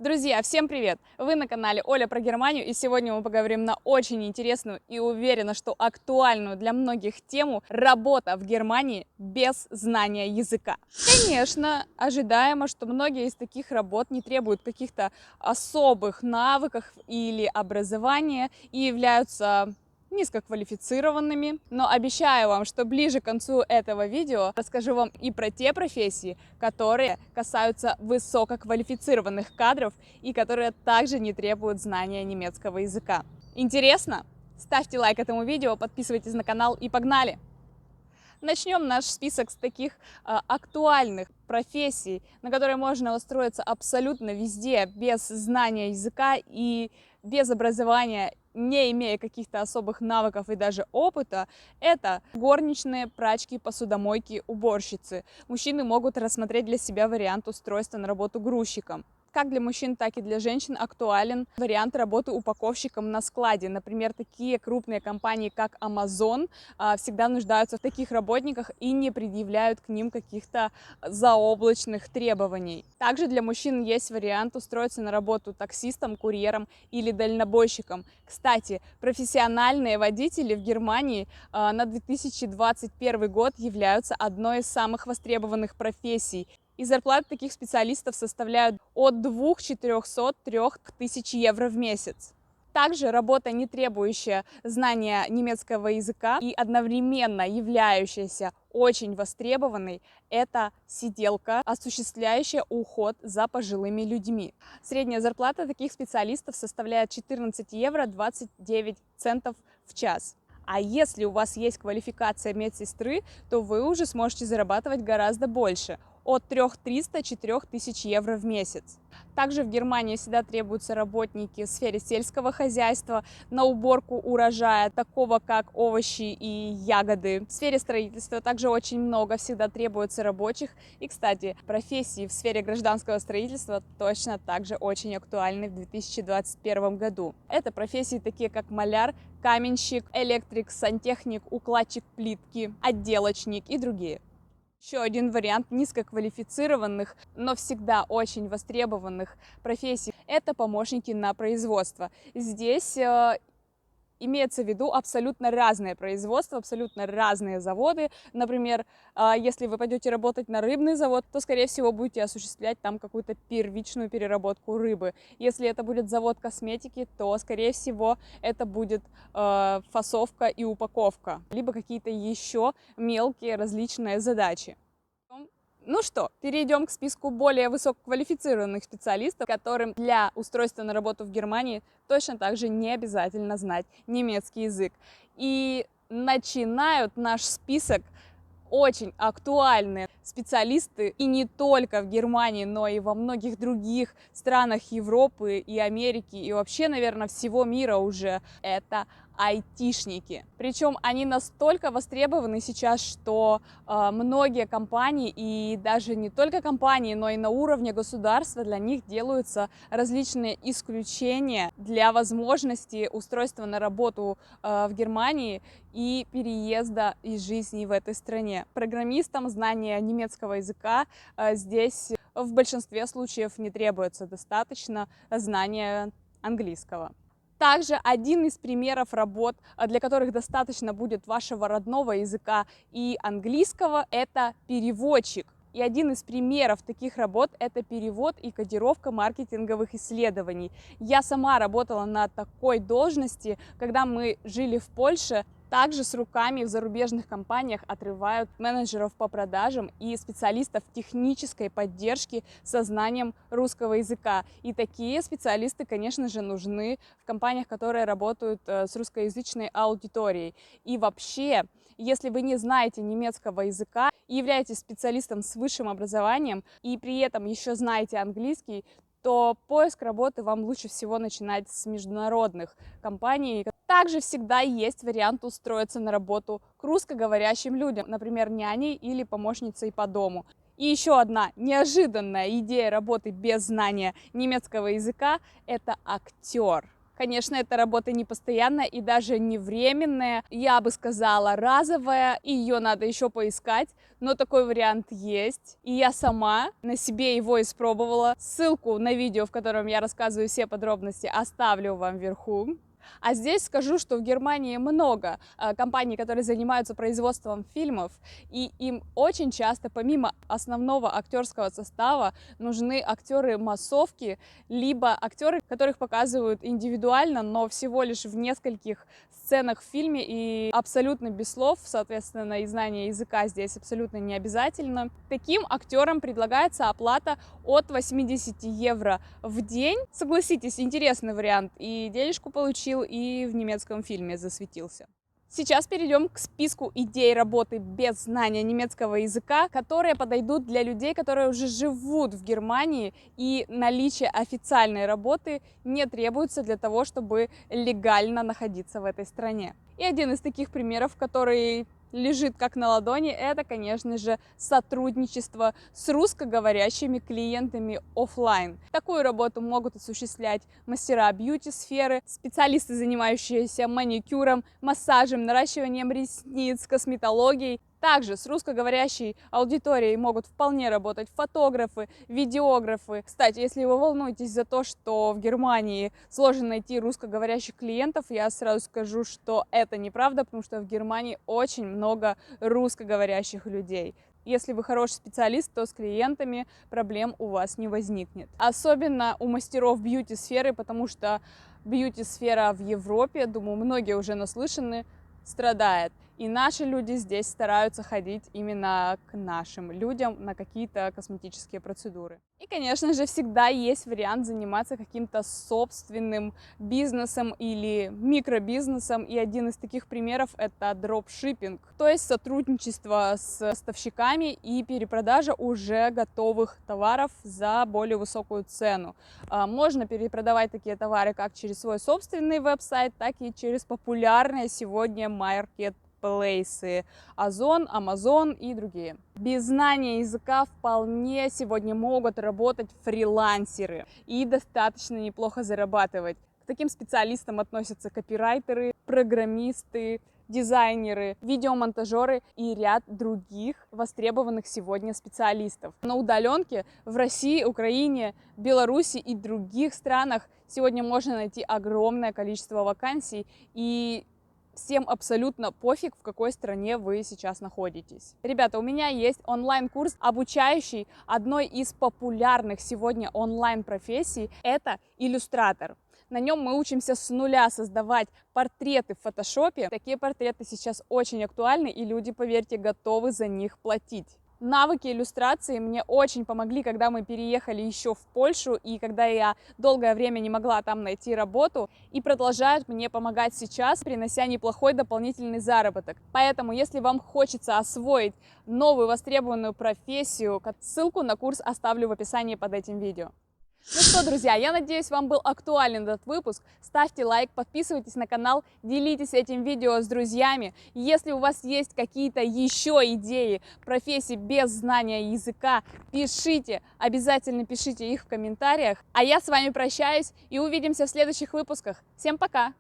Друзья, всем привет! Вы на канале Оля про Германию, и сегодня мы поговорим на очень интересную и уверена, что актуальную для многих тему «Работа в Германии без знания языка». Конечно, ожидаемо, что многие из таких работ не требуют каких-то особых навыков или образования и являются низкоквалифицированными, но обещаю вам, что ближе к концу этого видео расскажу вам и про те профессии, которые касаются высококвалифицированных кадров и которые также не требуют знания немецкого языка. Интересно? Ставьте лайк этому видео, подписывайтесь на канал и погнали! Начнем наш список с таких актуальных профессий, на которые можно устроиться абсолютно везде, без знания языка и без образования, не имея каких-то особых навыков и даже опыта. Это горничные, прачки, посудомойки, уборщицы. Мужчины могут рассмотреть для себя вариант устройства на работу грузчиком. Как для мужчин, так и для женщин актуален вариант работы упаковщиком на складе. Например, такие крупные компании, как Amazon, всегда нуждаются в таких работниках и не предъявляют к ним каких-то заоблачных требований. Также для мужчин есть вариант устроиться на работу таксистом, курьером или дальнобойщиком. Кстати, профессиональные водители в Германии на 2021 год являются одной из самых востребованных профессий. И зарплаты таких специалистов составляют от 2400 до 3000 евро в месяц. Также работа, не требующая знания немецкого языка и одновременно являющаяся очень востребованной, это сиделка, осуществляющая уход за пожилыми людьми. Средняя зарплата таких специалистов составляет 14 евро 29 центов в час. А если у вас есть квалификация медсестры, то вы уже сможете зарабатывать гораздо больше – от 3300 до 4000 евро в месяц. Также в Германии всегда требуются работники в сфере сельского хозяйства на уборку урожая, такого как овощи и ягоды. В сфере строительства также очень много всегда требуется рабочих. И, кстати, профессии в сфере гражданского строительства точно также очень актуальны в 2021 году. Это профессии такие как маляр, каменщик, электрик, сантехник, укладчик плитки, отделочник и другие. Еще один вариант низкоквалифицированных, но всегда очень востребованных профессий – это помощники на производство. Здесь имеется в виду абсолютно разное производство, абсолютно разные заводы. Например, если вы пойдете работать на рыбный завод, то, скорее всего, будете осуществлять там какую-то первичную переработку рыбы. Если это будет завод косметики, то, скорее всего, это будет фасовка и упаковка, либо какие-то еще мелкие различные задачи. Ну что, перейдем к списку более высококвалифицированных специалистов, которым для устройства на работу в Германии точно так же не обязательно знать немецкий язык. И начинают наш список очень актуальные специалисты и не только в Германии, но и во многих других странах Европы и Америки, и вообще, наверное, всего мира уже. Это айтишники. Причем они настолько востребованы сейчас, что многие компании, и даже не только компании, но и на уровне государства для них делаются различные исключения для возможности устройства на работу в Германии и переезда из жизни в этой стране. Программистам знание немецкого языка здесь в большинстве случаев не требуется, достаточно знания английского. Также один из примеров работ, для которых достаточно будет вашего родного языка и английского, это переводчик. И один из примеров таких работ – это перевод и кодировка маркетинговых исследований. Я сама работала на такой должности, когда мы жили в Польше. Также с руками в зарубежных компаниях отрывают менеджеров по продажам и специалистов технической поддержки со знанием русского языка. И такие специалисты, конечно же, нужны в компаниях, которые работают с русскоязычной аудиторией. И вообще, если вы не знаете немецкого языка и являетесь специалистом с высшим образованием, и при этом еще знаете английский, то поиск работы вам лучше всего начинать с международных компаний. Также всегда есть вариант устроиться на работу к русскоговорящим людям, например, няней или помощницей по дому. И еще одна неожиданная идея работы без знания немецкого языка – это актер. Конечно, эта работа не постоянная и даже не временная, я бы сказала, разовая, и ее надо еще поискать, но такой вариант есть, и я сама на себе его испробовала. Ссылку на видео, в котором я рассказываю все подробности, оставлю вам вверху. А здесь скажу, что в Германии много компаний, которые занимаются производством фильмов, и им очень часто, помимо основного актерского состава, нужны актеры массовки, либо актеры, которых показывают индивидуально, но всего лишь в нескольких сценах в фильме и абсолютно без слов, соответственно, и знание языка здесь абсолютно не обязательно. Таким актерам предлагается оплата от 80 евро в день. Согласитесь, интересный вариант, и денежку получил, и в немецком фильме засветился. Сейчас перейдем к списку идей работы без знания немецкого языка, которые подойдут для людей, которые уже живут в Германии, и наличие официальной работы не требуется для того, чтобы легально находиться в этой стране. И один из таких примеров, который лежит как на ладони, это, конечно же, сотрудничество с русскоговорящими клиентами офлайн. Такую работу могут осуществлять мастера бьюти-сферы, специалисты, занимающиеся маникюром, массажем, наращиванием ресниц, косметологией. Также с русскоговорящей аудиторией могут вполне работать фотографы, видеографы. Кстати, если вы волнуетесь за то, что в Германии сложно найти русскоговорящих клиентов, я сразу скажу, что это неправда, потому что в Германии очень много русскоговорящих людей. Если вы хороший специалист, то с клиентами проблем у вас не возникнет. Особенно у мастеров бьюти-сферы, потому что бьюти-сфера в Европе, думаю, многие уже наслышаны, страдает. И наши люди здесь стараются ходить именно к нашим людям на какие-то косметические процедуры. И, конечно же, всегда есть вариант заниматься каким-то собственным бизнесом или микробизнесом. И один из таких примеров – это дропшиппинг, то есть сотрудничество с поставщиками и перепродажа уже готовых товаров за более высокую цену. Можно перепродавать такие товары как через свой собственный веб-сайт, так и через популярные сегодня маркетплейсы Озон, Amazon и другие. Без знания языка вполне сегодня могут работать фрилансеры и достаточно неплохо зарабатывать. К таким специалистам относятся копирайтеры, программисты, дизайнеры, видеомонтажеры и ряд других востребованных сегодня специалистов. На удаленке в России, Украине, Беларуси и других странах сегодня можно найти огромное количество вакансий, и всем абсолютно пофиг, в какой стране вы сейчас находитесь. Ребята, у меня есть онлайн-курс, обучающий одной из популярных сегодня онлайн-профессий. Это иллюстратор. На нем мы учимся с нуля создавать портреты в фотошопе. Такие портреты сейчас очень актуальны, и люди, поверьте, готовы за них платить. Навыки иллюстрации мне очень помогли, когда мы переехали еще в Польшу, и когда я долгое время не могла там найти работу, и продолжают мне помогать сейчас, принося неплохой дополнительный заработок. Поэтому, если вам хочется освоить новую востребованную профессию, ссылку на курс оставлю в описании под этим видео. Ну что, друзья, я надеюсь, вам был актуален этот выпуск. Ставьте лайк, подписывайтесь на канал, делитесь этим видео с друзьями. Если у вас есть какие-то еще идеи профессий без знания языка, пишите, обязательно пишите их в комментариях. А я с вами прощаюсь и увидимся в следующих выпусках. Всем пока!